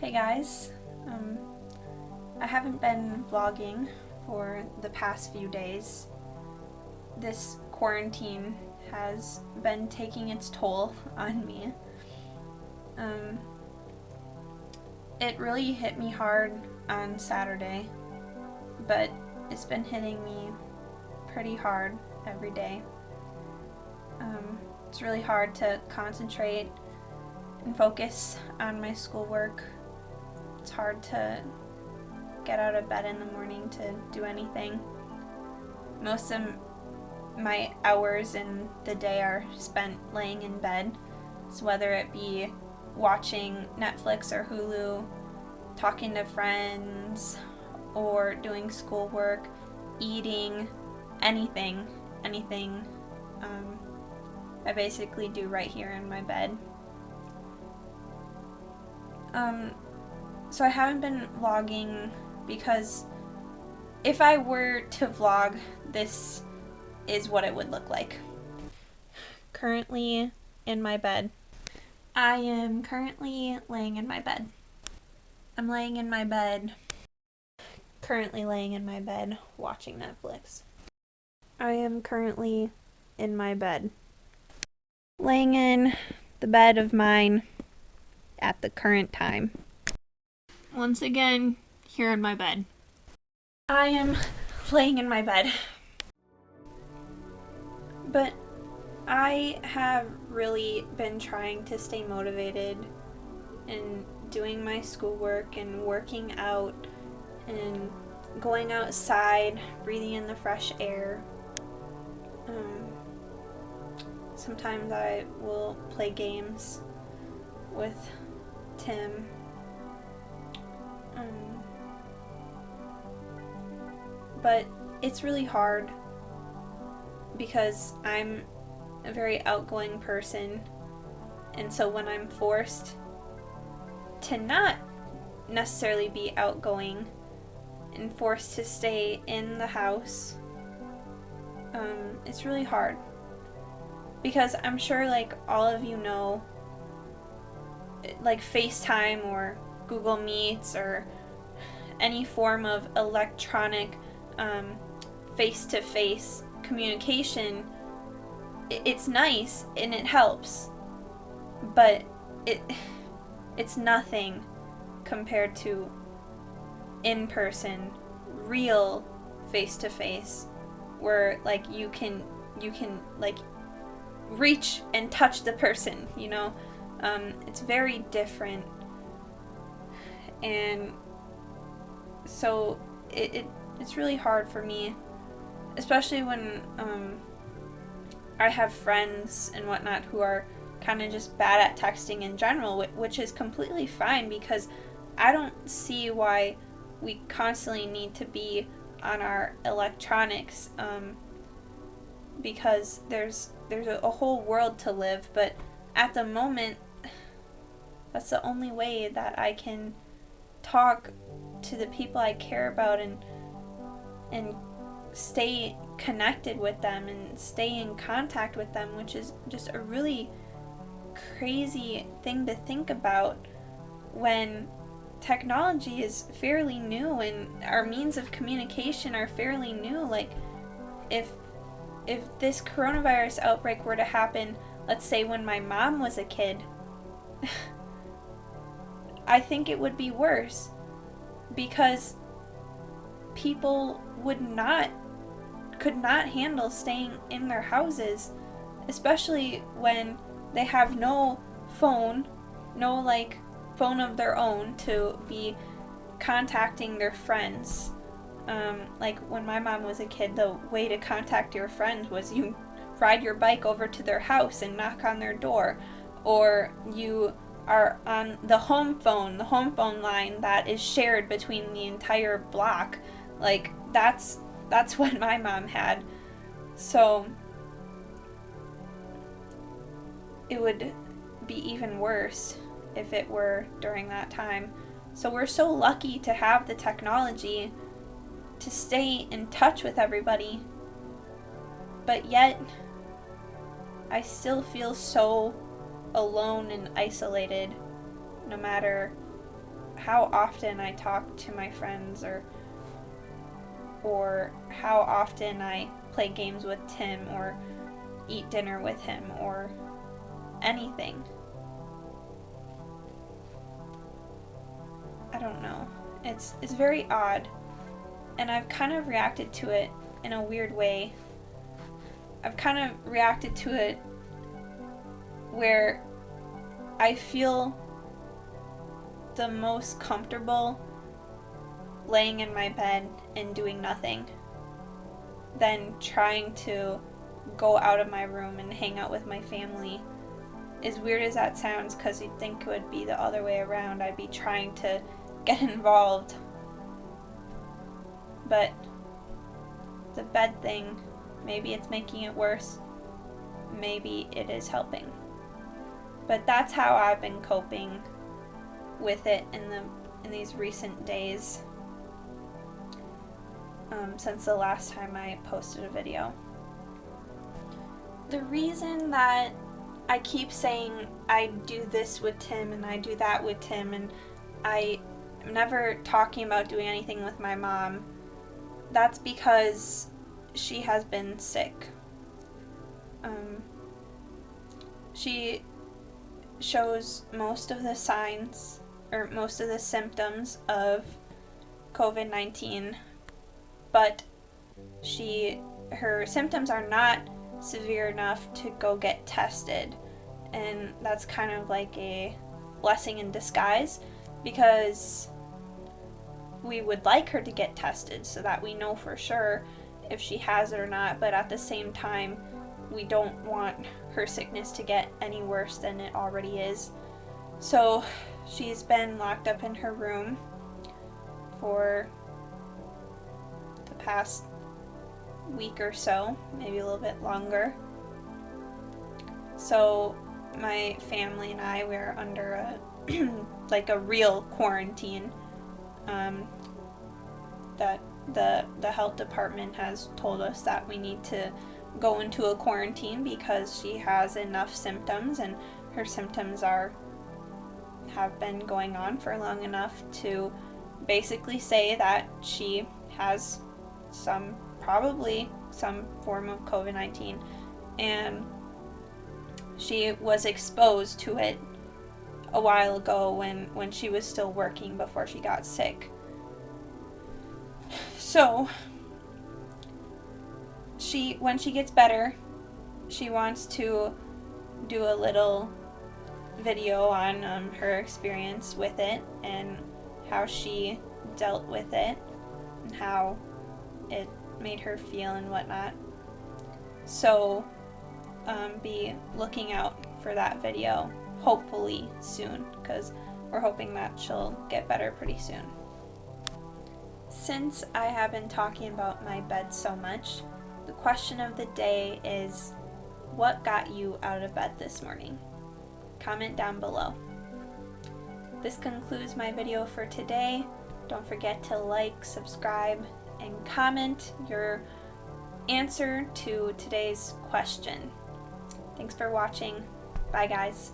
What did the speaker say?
Hey guys, I haven't been vlogging for the past few days. This quarantine has been taking its toll on me. Um, it really hit me hard on Saturday, but it's been hitting me pretty hard every day. It's really hard to concentrate and focus on my schoolwork. It's hard to get out of bed in the morning to do anything. Most of my hours in the day are spent laying in bed. So whether it be watching Netflix or Hulu, talking to friends, or doing schoolwork, eating, anything, I basically do right here in my bed. So I haven't been vlogging because if I were to vlog, this is what it would look like. Currently in my bed. I am currently laying in my bed. I'm laying in my bed, currently laying in my bed, watching Netflix. I am currently in my bed. Laying in the bed of mine at the current time. Once again, here in my bed. I am laying in my bed. But I have really been trying to stay motivated and doing my schoolwork and working out and going outside, breathing in the fresh air. Sometimes I will play games with Tim. But it's really hard because I'm a very outgoing person, and so when I'm forced to not necessarily be outgoing and forced to stay in the house, it's really hard. Because I'm sure like all of you know, like FaceTime or Google Meets or any form of electronic face-to-face communication, it's nice and it helps, but it's nothing compared to in-person, real face-to-face, where like you can like reach and touch the person, you know. It's very different, and so it's really hard for me, especially when I have friends and whatnot who are kind of just bad at texting in general, which is completely fine because I don't see why we constantly need to be on our electronics, because there's a whole world to live, but at the moment that's the only way that I can talk to the people I care about and stay connected with them and stay in contact with them, which is just a really crazy thing to think about when technology is fairly new and our means of communication are fairly new. Like if this coronavirus outbreak were to happen, let's say when my mom was a kid, I think it would be worse because people could not handle staying in their houses, especially when they have no phone, no like phone of their own to be contacting their friends. Like when my mom was a kid, the way to contact your friends was you ride your bike over to their house and knock on their door, or you are on the home phone line that is shared between the entire block. Like that's what my mom had. So it would be even worse if it were during that time. So we're so lucky to have the technology to stay in touch with everybody, but yet I still feel so alone and isolated no matter how often I talk to my friends, or how often I play games with Tim or eat dinner with him or anything. I don't know. It's very odd, and I've kind of reacted to it in a weird way. I've kind of reacted to it where I feel the most comfortable laying in my bed and doing nothing than trying to go out of my room and hang out with my family. As weird as that sounds, because you'd think it would be the other way around. I'd be trying to get involved. But the bed thing, maybe it's making it worse. Maybe it is helping. But that's how I've been coping with it in these recent days, since the last time I posted a video. The reason that I keep saying I do this with Tim and I do that with Tim, and I'm never talking about doing anything with my mom, that's because she has been sick. She shows most of the signs or most of the symptoms of COVID-19, but her symptoms are not severe enough to go get tested, and that's kind of like a blessing in disguise, because we would like her to get tested so that we know for sure if she has it or not, but at the same time we don't want her sickness to get any worse than it already is. So she's been locked up in her room for the past week or so, maybe a little bit longer. So my family and I, we're under a like a real quarantine that the health department has told us that we need to go into a quarantine because she has enough symptoms, and her symptoms have been going on for long enough to basically say that she has probably some form of COVID-19, and she was exposed to it a while ago when she was still working before she got sick. So when she gets better, she wants to do a little video on her experience with it and how she dealt with it and how it made her feel and whatnot. So be looking out for that video hopefully soon, because we're hoping that she'll get better pretty soon. Since I have been talking about my bed so much, the question of the day is, what got you out of bed this morning? Comment down below. This concludes my video for today. Don't forget to like, subscribe, and comment your answer to today's question. Thanks for watching. Bye, guys.